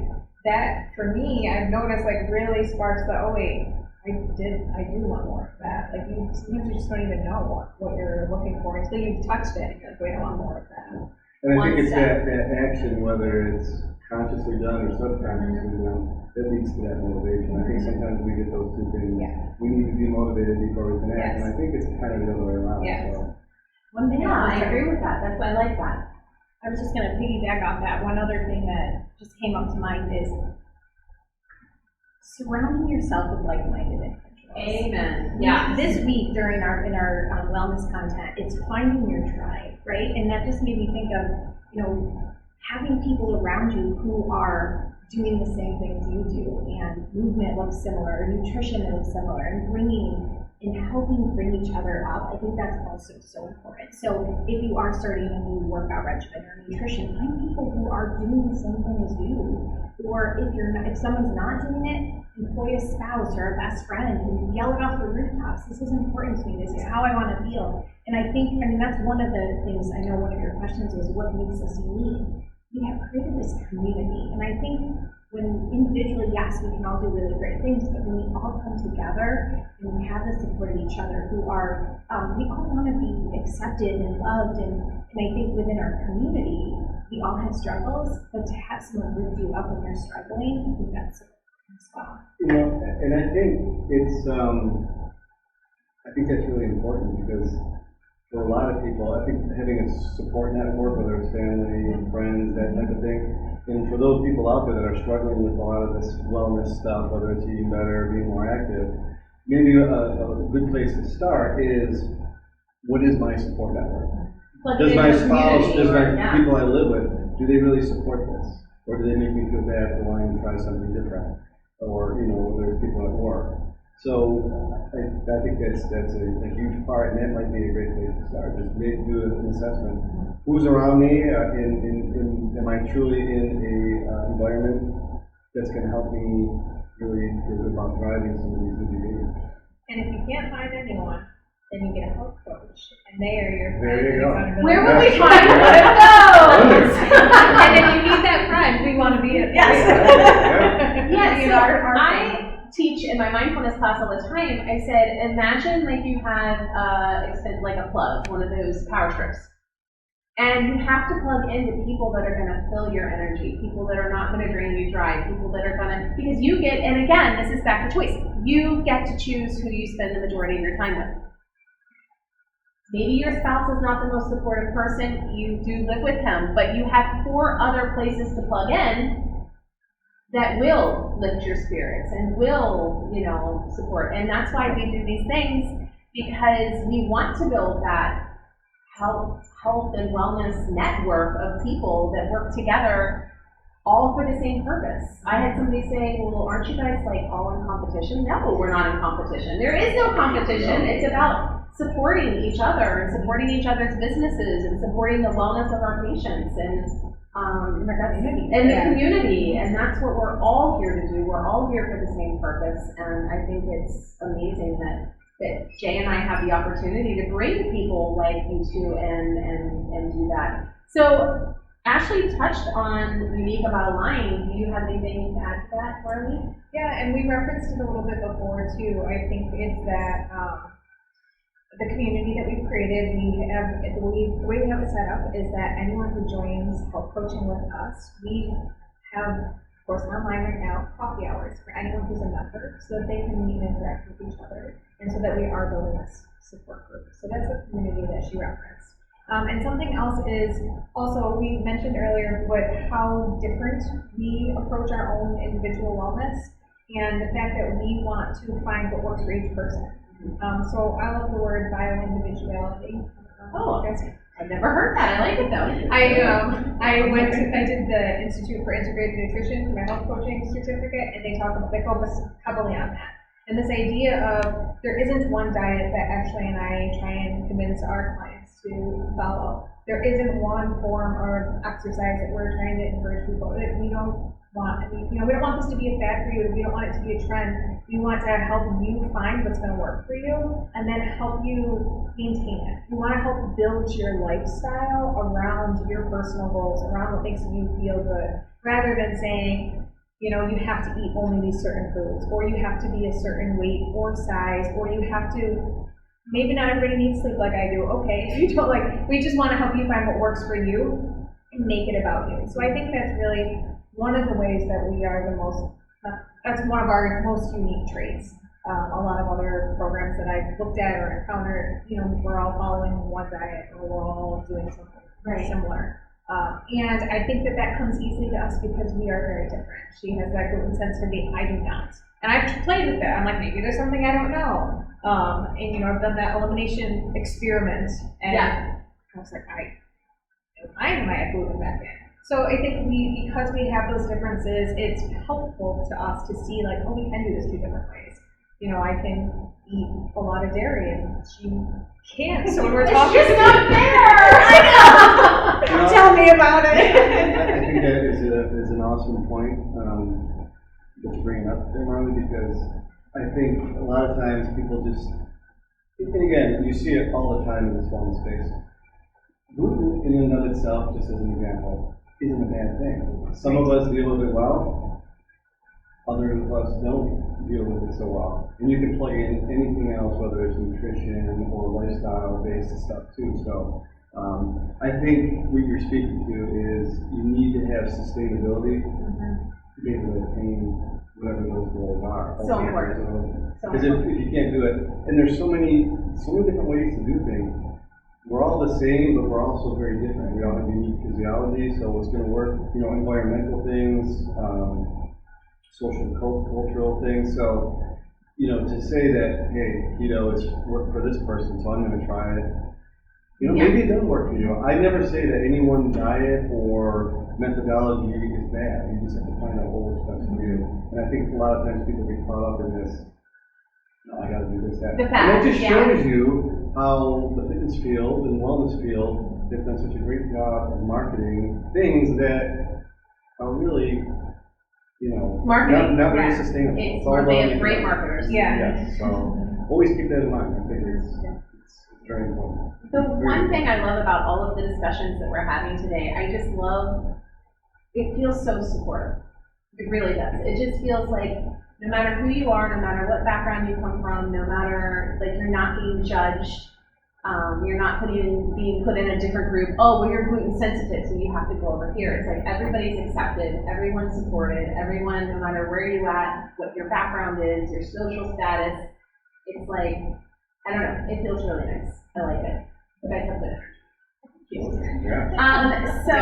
that, for me, I've noticed, like, really sparks the, oh wait, I do want more of that. Like, sometimes you just don't even know what you're looking for until you've touched it, and you're like, wait, I want more of that. And I think it's that action, whether it's consciously done or subconsciously done, that leads to that motivation. I think sometimes we get those two things. Yeah. We need to be motivated before we can act, Yes. and I think it's kind of the other way around. Yes. So. I agree with that. I like that. I was just gonna piggyback off that. One other thing that just came up to mind is surrounding yourself with like-minded individuals. Amen. Yeah. This week during our wellness content, it's finding your tribe, right? And that just made me think of, having people around you who are doing the same things you do, and movement looks similar, nutrition looks similar, and helping bring each other up. I think that's also so important. So if you are starting a new workout regimen or nutrition, find people who are doing the same thing as you. Or if someone's not doing it, employ a spouse or a best friend and yell it off the rooftops. This is important to me. This is how I want to feel. And I mean, that's one of the things. I know one of your questions was what makes us unique. We have created this community, and I think when individually, yes, we can all do really great things, but when we all come together and we have the support of each other, we all want to be accepted and loved, and I think within our community, we all have struggles, but to have someone lift you up when you're struggling, I think that's important as well. And I think I think that's really important because for a lot of people, I think having a support network, whether it's family and friends, that type of thing, and for those people out there that are struggling with a lot of this wellness stuff, whether it's eating better, being more active, maybe a good place to start is, what is my support network? Does my spouse, does my people I live with, do they really support this? Or do they make me feel bad for wanting to try something different? Or, whether it's people at work. So I think that's a huge part, and that might be a great place to start. Just do an assessment. Who's around me? Am I truly in a environment that's going to help me really feel good about driving some of these good behaviors? And if you can't find anyone, then you get a health coach, and they are your There friend. you go. Where will we find one of those? And if you need that friend, we want to be it. Yes. Yes. So I teach in my mindfulness class all the time. I said, imagine like you had like a plug, one of those power strips. And you have to plug into people that are going to fill your energy, people that are not going to drain you dry, people that are going to, because you get, and again, this is back to choice. You get to choose who you spend the majority of your time with. Maybe your spouse is not the most supportive person, you do live with him, but you have 4 other places to plug in that will lift your spirits and will, support. And that's why we do these things, because we want to build that health and wellness network of people that work together all for the same purpose. I had somebody say, well, aren't you guys like all in competition? No, we're not in competition. There is no competition. It's about supporting each other and supporting each other's businesses and supporting the wellness of our patients and the community. And that's what we're all here to do. We're all here for the same purpose. And I think it's amazing that Jay and I have the opportunity to bring people like you two and do that. So Ashley touched on unique about Align. Do you have anything to add to that, Marley? Yeah, and we referenced it a little bit before too. I think it's that the community that we've created, the way we have it set up is that anyone who joins health coaching with us, we have, of course, online right now, coffee hours for anyone who's a member so that they can meet and interact with each other, and so that we are building this support group. So that's the community that she referenced. And something else is also, we mentioned earlier how different we approach our own individual wellness, and the fact that we want to find what works for each person. So I love the word bio-individuality. I've never heard that. I like it though. I did the Institute for Integrative Nutrition for my health coaching certificate, and they focus heavily on that. And this idea of there isn't one diet that Ashley and I try and convince our clients to follow. There isn't one form of exercise that we're trying to encourage people. We don't want this to be a fad for you. We don't want it to be a trend. We want to help you find what's going to work for you and then help you maintain it. We want to help build your lifestyle around your personal goals, around what makes you feel good, rather than saying, you know, you have to eat only these certain foods, or you have to be a certain weight or size, or you have to, maybe not everybody needs sleep like I do. Okay, if you don't like, we just want to help you find what works for you and make it about you. So I think that's really one of the ways that we are the most, that's one of our most unique traits. A lot of other programs that I've looked at or encountered, you know, we're all following one diet, or we're all doing something similar. And I think that that comes easily to us because we are very different. She has that gluten sensitivity, I do not. And I've played with that. I'm like, maybe there's something I don't know. And you know, I've done that elimination experiment, and I was like, I had gluten back then. So I think because we have those differences, it's helpful to us to see like, oh, we can do this two different ways. You know, I can eat a lot of dairy and she can't, so we're talking. It's just not fair! I know! Tell me about it. I think that is an awesome point that you bring up there, Marley, because I think a lot of times people just, and again, you see it all the time in this wellness space. Gluten in and of itself, just as an example, isn't a bad thing. Some of us deal with it well, others of us don't deal with it so well. And you can plug in anything else, whether it's nutrition or lifestyle-based stuff too. So I think what you're speaking to is you need to have sustainability to be able to attain whatever those goals are. So important. Because if you can't do it, and there's so many different ways to do things. We're all the same, but we're also very different. We all have unique physiology, so what's going to work, you know, environmental things, social, cultural things. So, you know, to say that, hey, keto is work for this person, so I'm going to try it. You know, maybe it does work for you. I never say that any one diet or methodology is bad. You just have to find out what works best for you. And I think a lot of times people get caught up in this, no, I got to do this, that. And it just shows you how the fitness field and wellness field has done such a great job of marketing things that are really, you know, marketing, not very sustainable. It's they have great marketers. Yes, so always keep that in mind. I think it's very important. The one thing I love about all of the discussions that we're having today, I just love, it feels so supportive. It really does. It just feels like no matter who you are, no matter what background you come from, no matter, like, you're not being judged, you're not being put in a different group. Oh, well, you're gluten sensitive, so you have to go over here. It's like everybody's accepted, everyone's supported, everyone, no matter where you're at, what your background is, your social status. It's like, I don't know, it feels really nice. I like it. You guys have good energy. So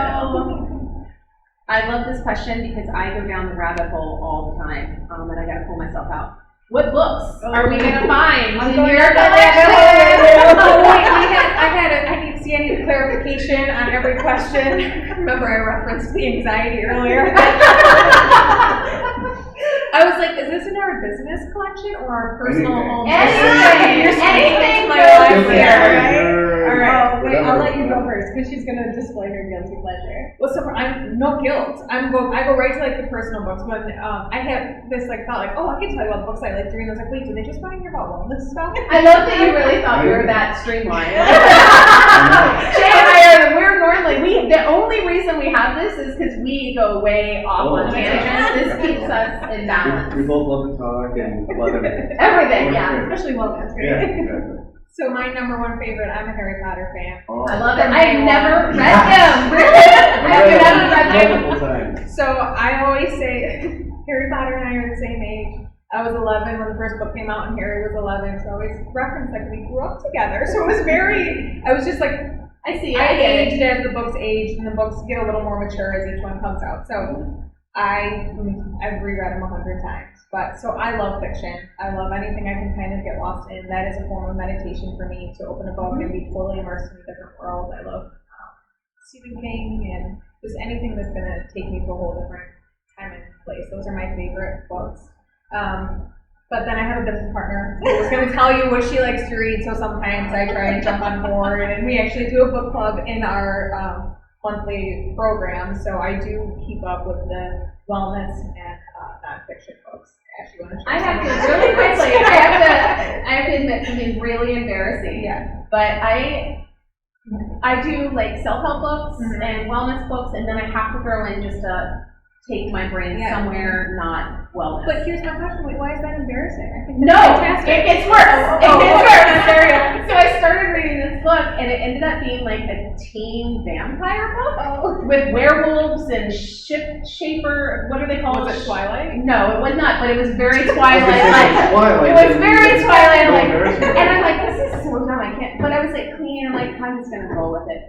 I love this question because I go down the rabbit hole all the time, and I gotta pull myself out. What books are we gonna find in your collection? Oh wait, I need clarification on every question. Remember, I referenced the anxiety earlier. I was like, is this in our business collection or our personal home? Anything my goes life here, right? All right, wait, I'll let you go first because she's gonna display her guilty pleasure. Well, so I'm no guilt. I go right to like the personal books. When I have this like thought, like, oh, I can tell you all the books I like to read. I was like, wait, do they just want to hear about wellness stuff? I love that you really thought we were that streamlined. Jay and I we're normally, the only reason we have this is because we go way off on tangents. This keeps us in balance. We both love to talk and love everything. Everything, yeah. Especially wellness, right? Yeah, exactly. So my number one favorite, I'm a Harry Potter fan. Oh. I love it. I've never read him. Really? I've never read multiple times. So I always say, Harry Potter and I are the same age. I was 11 when the first book came out and Harry was 11, so I always reference like we grew up together. So it was I was just like, I aged as the books age and the books get a little more mature as each one comes out. So I've reread them 100 times. But so I love fiction. I love anything I can kind of get lost in. That is a form of meditation for me, to open a book and be totally immersed in a different world. I love Stephen King and just anything that's going to take me to a whole different time and place. Those are my favorite books. But then I have a business partner who's going to tell you what she likes to read, so sometimes I try and jump on board. And we actually do a book club in our monthly program, so I do keep up with the wellness and nonfiction books. I have to really quickly. I have to admit something really embarrassing. Yeah. But I do like self-help books and wellness books, and then I have to throw in just a take my brain Yeah. somewhere not wellness. But here's my question, wait, why is that embarrassing? I think No, that's fantastic. it gets worse. Oh, It gets worse. there you go. So I started reading this book, and it ended up being like a teen vampire book with werewolves and shaper. What are they called? Was it Twilight? No, it was not. But it was very I was Twilight. gonna say it's Twilight. It was very Twilight. No Like, embarrassment. and I'm like, this is so dumb. I can't. But I was like cleaning. I'm like, I'm just gonna roll with it.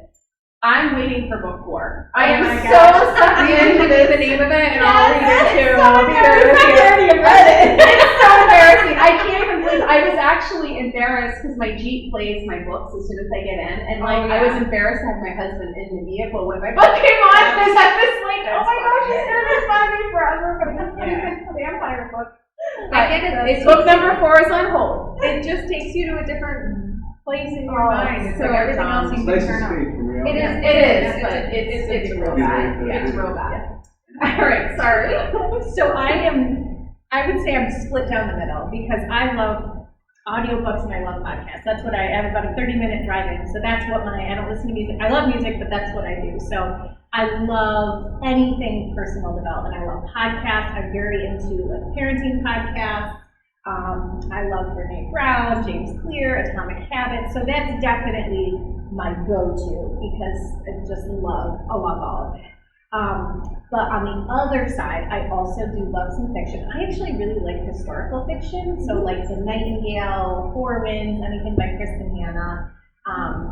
I'm waiting for book 4. I am my so gosh. sucked You into can this. the name of it and I'll read it too. It's so I'll be there with embarrassing. you. Read it. It's so embarrassing. I can't even believe. I was actually embarrassed because my Jeep plays my books as soon as I get in, and like I was embarrassed to have my husband in the vehicle when my book came on. Because I was like, oh my gosh, he's gonna respond me forever for this stupid vampire book. I get it. It's Book number 4 is on hold. It just takes you to a different place in your Oh, mind. It's so like everything dumb. else It's you nice can to turn on. escape from reality. It is. It is, Yeah, but it's real Yeah. bad. Yeah. It's real bad. All right, sorry. So I would say I'm split down the middle because I love audiobooks and I love podcasts. That's what I have about a 30-minute drive-in. So that's what I don't listen to music. I love music, but that's what I do. So I love anything personal development. I love podcasts. I'm very into like parenting podcasts. I love Brene Brown, James Clear, Atomic Habits. So that's definitely my go-to because I just love all of it. But on the other side, I also do love some fiction. I actually really like historical fiction, so like The Nightingale, Four Winds, anything by Kristen Hanna,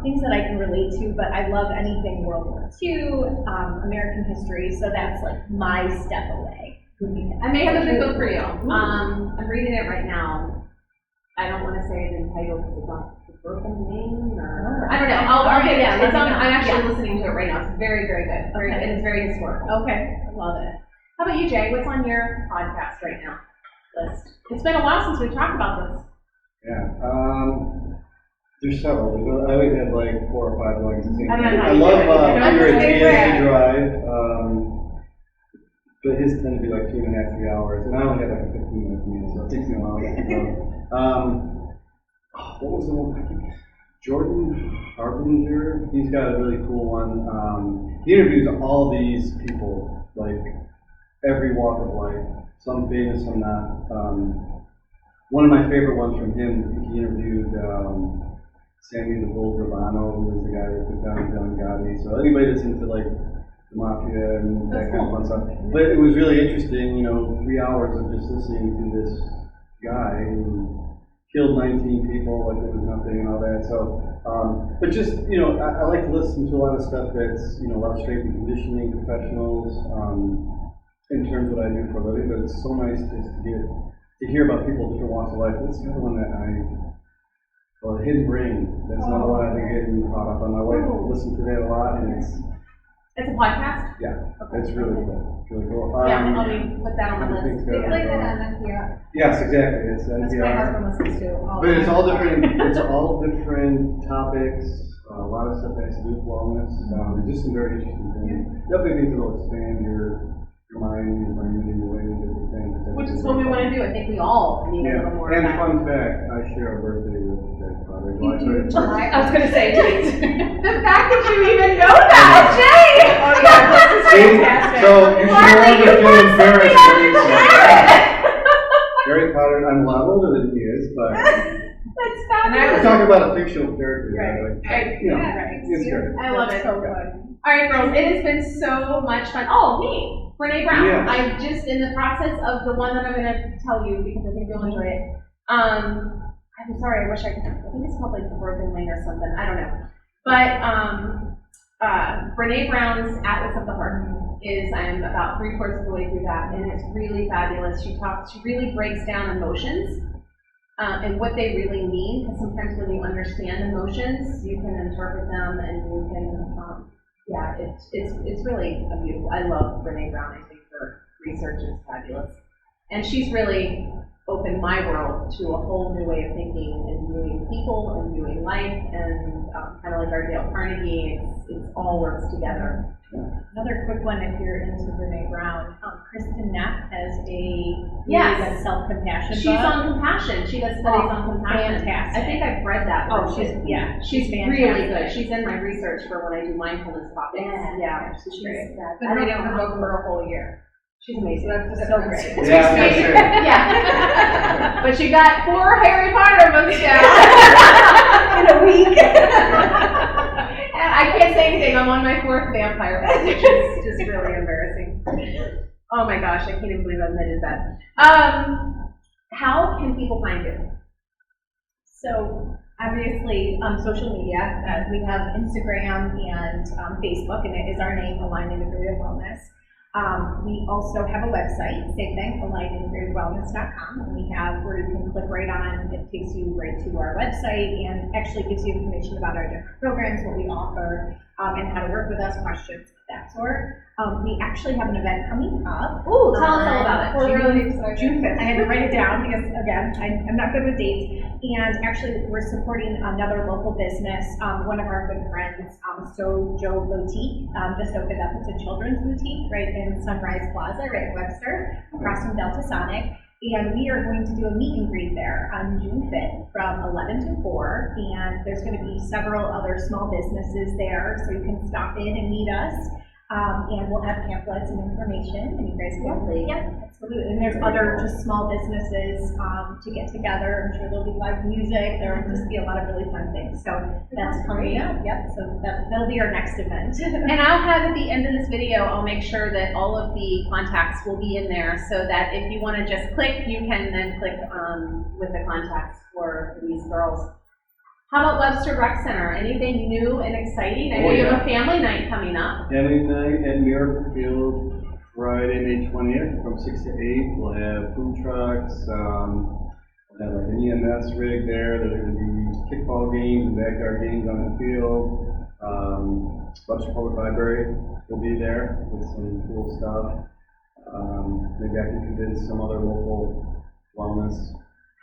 things that I can relate to, but I love anything World War II, American history, so that's like my step away. I may have a good book for you. I'm reading it right now. I don't want to say it in title because it's on The Broken Wing or I don't know. I'll get it. It's on. I'm actually listening to it right now. It's very, very good. Very, and it's very historical. Okay, I love it. How about you, Jay? What's on your podcast right now list? It's been a while since we talked about this. Yeah. There's several. I always have like 4 or 5 going at the same I don't know time. how I you love do it. I'm Peter the and same Tia's way. Drive, but his tend to be like 2.5, 3 hours, and I only have like a 15-minute meeting, so it takes me a while to get to go. What was the one? I think Jordan Harbinger. He's got a really cool one. He interviews all these people, like every walk of life, some famous, some not. One of my favorite ones from him, he interviewed Sammy the Bull Gravano, who was the guy that took down John Gotti. So anybody that's into like the mafia and that kind of fun stuff. But it was really interesting, 3 hours of just listening to this guy who killed 19 people like it was nothing and all that. So, but just, I like to listen to a lot of stuff that's, a lot of strength and conditioning professionals in terms of what I do for a living. But it's so nice just to hear about people different walks of life. That's the other one that the Hidden Brain. That's another one I've been getting caught up on. My wife listens to that a lot, and it's a podcast? Yeah, it's really cool. It's really cool. Yeah, let me put that on my list. They play that on NPR. Yes, exactly. It's That's NPR. what my husband listens to. But it's all different. It's all different topics. A lot of stuff has to do with wellness. Just some very interesting things. Definitely things that will expand your mind, your brain, and your way to different things. Which is what we want to do. I think we all need a little more of And that. fun fact, I share a birthday with Jack Potter. I was going to say, The fact that you even know that, Jay! oh yeah, this is fantastic. So you should no Marley, longer you feel put embarrassed. something on the Harry Potter, I'm a lot older than he is, but That's And I we're fabulous. talking about a fictional character. Right. Like, Right. it's good. I love it. So good. All right, girls, it has been so much fun. Oh, me, Brene Brown. Yes. I'm just in the process of the one that I'm going to tell you because I think you'll enjoy it. I'm sorry, I wish I could. I think it's called like The Broken Wing or something. I don't know. But Brene Brown's Atlas of the Heart I'm about 3/4 of the way through that, and it's really fabulous. She really breaks down emotions and what they really mean, because sometimes when you understand emotions, you can interpret them and you can, it's really a beautiful. I love Brene Brown. I think her research is fabulous, and she's really opened my world to a whole new way of thinking and viewing people and viewing life, and kind of like our Dale Carnegie, it's all works together. Another quick one, if you're into Brene Brown, Kristen Neff has a Yes. really good self-compassion She's book. on compassion. She does studies on compassion. Fantastic. I think I've read that one. Oh, she's She's fantastic. really good. She's in my research for when I do mindfulness topics. Yeah, she's great. Been reading her book for a whole year. She's amazing. That's the So difference. great. Yeah, that's it. Yeah. But she got 4 Harry Potter books down. In a week. And I can't say anything. I'm on my 4th vampire book, which is just really embarrassing. Oh my gosh, I can't even believe I admitted that. How can people find you? So obviously, social media, we have Instagram and Facebook, and it is our name, Aligned Integrative Wellness. We also have a website, same thing, alignedintegrativewellness.com, and we have where you can click right on, it takes you right to our website and actually gives you information about our different programs, what we offer, and how to work with us, questions of that sort. We actually have an event coming up. Ooh, tell us all about it. We're really excited. June 5th. I had to write it down because, again, I'm not good with dates. And actually, we're supporting another local business. One of our good friends, So Joe Boutique, just opened up. It's a children's boutique right in Sunrise Plaza, right in Webster, across from Delta Sonic. And we are going to do a meet and greet there on June 5th from 11 to 4. And there's going to be several other small businesses there, so you can stop in and meet us. And we'll have pamphlets and information, and you guys can, yeah, absolutely. And there's other just small businesses to get together. I'm sure there'll be live music. There will just be a lot of really fun things. So that's coming up. Yep. So that'll be our next event. And I'll have at the end of this video, I'll make sure that all of the contacts will be in there so that if you want to just click, you can then click with the contacts for these girls. How about Webster Rec Center? Anything new and exciting? I know you have a family night coming up. Family night at Miracle Field, Friday, May 20th, from 6 to 8. We'll have food trucks. We'll have like an EMS rig there. There's going to be kickball games and backyard games on the field. Webster Public Library will be there with some cool stuff. Maybe I can convince some other local wellness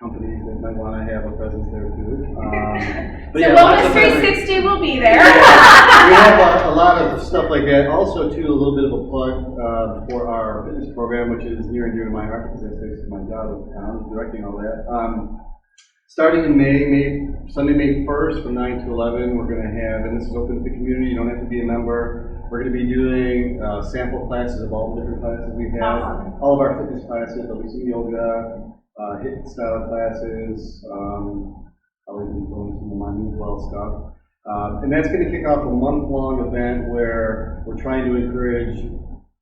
companies that might want to have a presence there too. So Wellness 360 will be there. We have a lot of stuff like that. Also, too, a little bit of a plug for our fitness program, which is near and dear to my heart because that's basically my job at town, directing all that. Starting in Sunday, May 1st from 9 to 11, we're going to have, and this is open to the community, you don't have to be a member. We're going to be doing sample classes of all the different classes we have. Awesome. All of our fitness classes, there'll be some yoga, HIIT style classes, I'll even go into some of my Move Well stuff. And that's going to kick off a month-long event where we're trying to encourage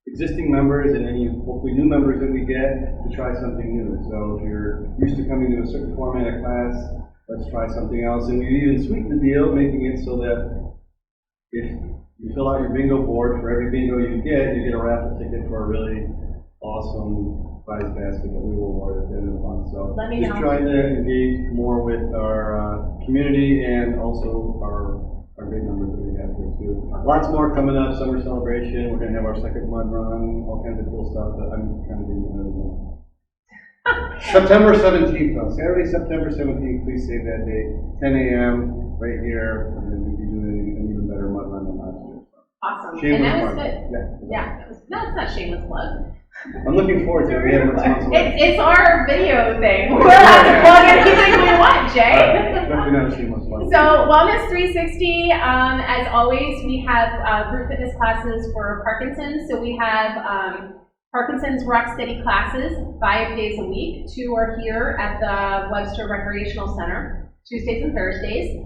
existing members and any hopefully new members that we get to try something new. So if you're used to coming to a certain format of class, let's try something else. And we even sweeten the deal, making it so that if you fill out your bingo board, for every bingo you get a raffle ticket for a really awesome prize basket that we will award at the end of the month. So Let me just know. trying to engage more with our community and also our great members that we have here too. Lots more coming up, summer celebration. We're going to have our second mud run, all kinds of cool stuff that I'm kind of getting into. September 17th though, Saturday, September 17th, please save that date, 10 a.m. right here. We're going to be doing an even better mud run than last year. Awesome. Shameless And that was plug. good. Yeah. No, it's not shameless plug. I'm looking forward to it. We have next month's It's our video thing. We'll have to plug anything we want, Jay. Definitely not a shameless plug. So Wellness 360, as always, we have group fitness classes for Parkinson's. So we have Parkinson's Rock Steady classes 5 days a week. 2 are here at the Webster Recreational Center, Tuesdays and Thursdays.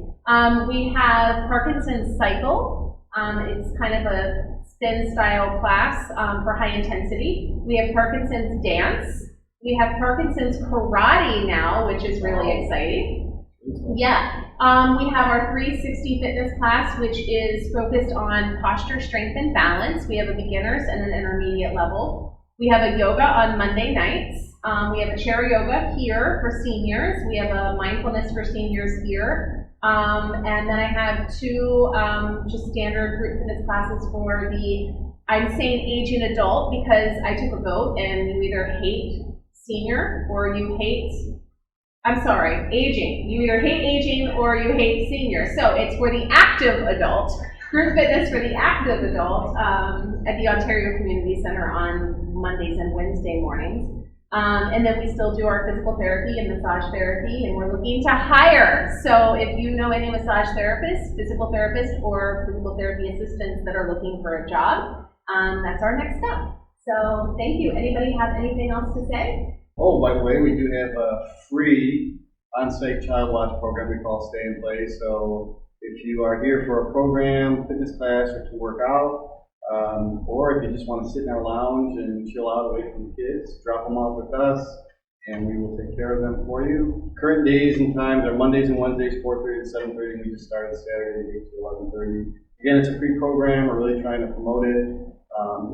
We have Parkinson's Cycle. It's kind of a spin style class for high intensity. We have Parkinson's Dance. We have Parkinson's Karate now, which is really exciting. Yeah. We have our 360 fitness class, which is focused on posture, strength, and balance. We have a beginner's and an intermediate level. We have a yoga on Monday nights. We have a chair yoga here for seniors. We have a mindfulness for seniors here. And then I have 2 just standard group fitness classes for I'm saying aging adult because I took a vote and you either hate senior or you hate, aging. You either hate aging or you hate senior. So it's for the active adult, group fitness for the active adult at the Ontario Community Center on Mondays and Wednesday mornings. And then we still do our physical therapy and massage therapy, and we're looking to hire. So if you know any massage therapists, physical therapists, or physical therapy assistants that are looking for a job, that's our next step. So thank you. Anybody have anything else to say? Oh, by the way, we do have a free on-site child watch program we call Stay and Play. So if you are here for a program, fitness class, or to work out, or if you just want to sit in our lounge and chill out away from the kids, drop them off with us, and we will take care of them for you. Current days and times are Mondays and Wednesdays, 4:30 to 7:30, and we just started Saturdays, 8 to 11:30. Again, it's a free program. We're really trying to promote it.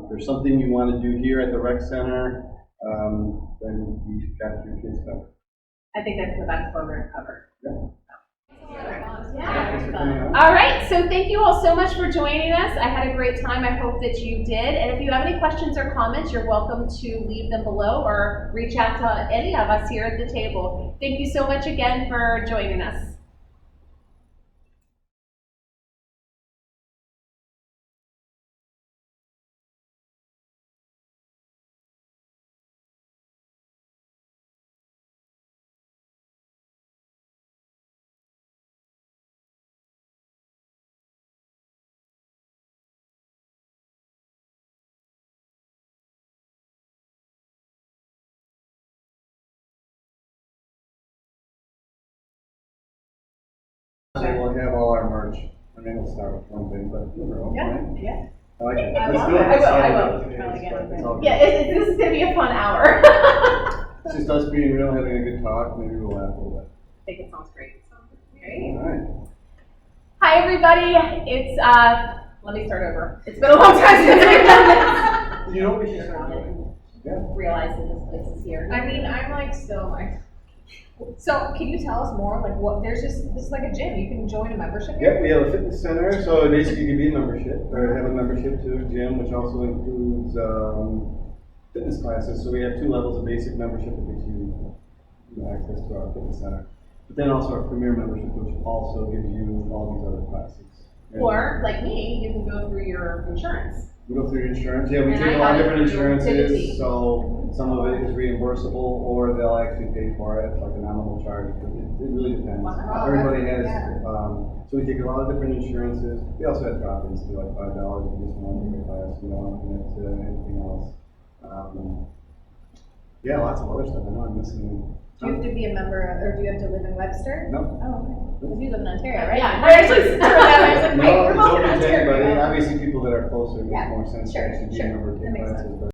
If there's something you want to do here at the rec center, then you've got your kids covered. I think that's the best program ever. Thanks for coming out. All right, so thank you all so much for joining us. I had a great time. I hope that you did. And if you have any questions or comments, you're welcome to leave them below or reach out to any of us here at the table. Thank you so much again for joining us. So we'll have all our merch. I mean, we'll start with one thing, but you know, right? Yeah. I like it. I Let's love do it. it. I will. It's all good. Yeah, this is going to be a fun hour. It's just us being real, having a good talk. Maybe we'll laugh a little bit. I think it sounds great. All right. Hi, everybody. It's, let me start over. It's been a long time since we've done this. You know what we should start doing? Yeah. Realize that this place is here. I mean, I'm like still like. So can you tell us more? Like what? There's just this is like a gym. You can join a membership here. Yep, we have a fitness center, so basically you can be a membership, or have a membership to a gym, which also includes fitness classes. So we have 2 levels of basic membership that gives you access to our fitness center. But then also our premier membership, which also gives you all these other classes. And Or, like me, you can go through your insurance. we go through your insurance. Yeah, we And take I a lot of got different it through insurances, Activity. so some of it is reimbursable, or they'll actually pay for it, like a nominal charge. It really depends. Wow, Everybody has, yeah. so we take a lot of different insurances. We also have drop-ins too, like $5 if you just want to take a class, you don't want to commit to anything else. Yeah, lots of other stuff. I know I'm missing. Do you have to be a member, or do you have to live in Webster? No. Oh, okay. Because you live in Ontario, right? Yeah, we're actually I was like, wait, No, we're it's both in open to Ontario. anybody. Obviously, people that are closer, it Yeah, makes more sense to sure, actually be a sure. member, That take makes classes. But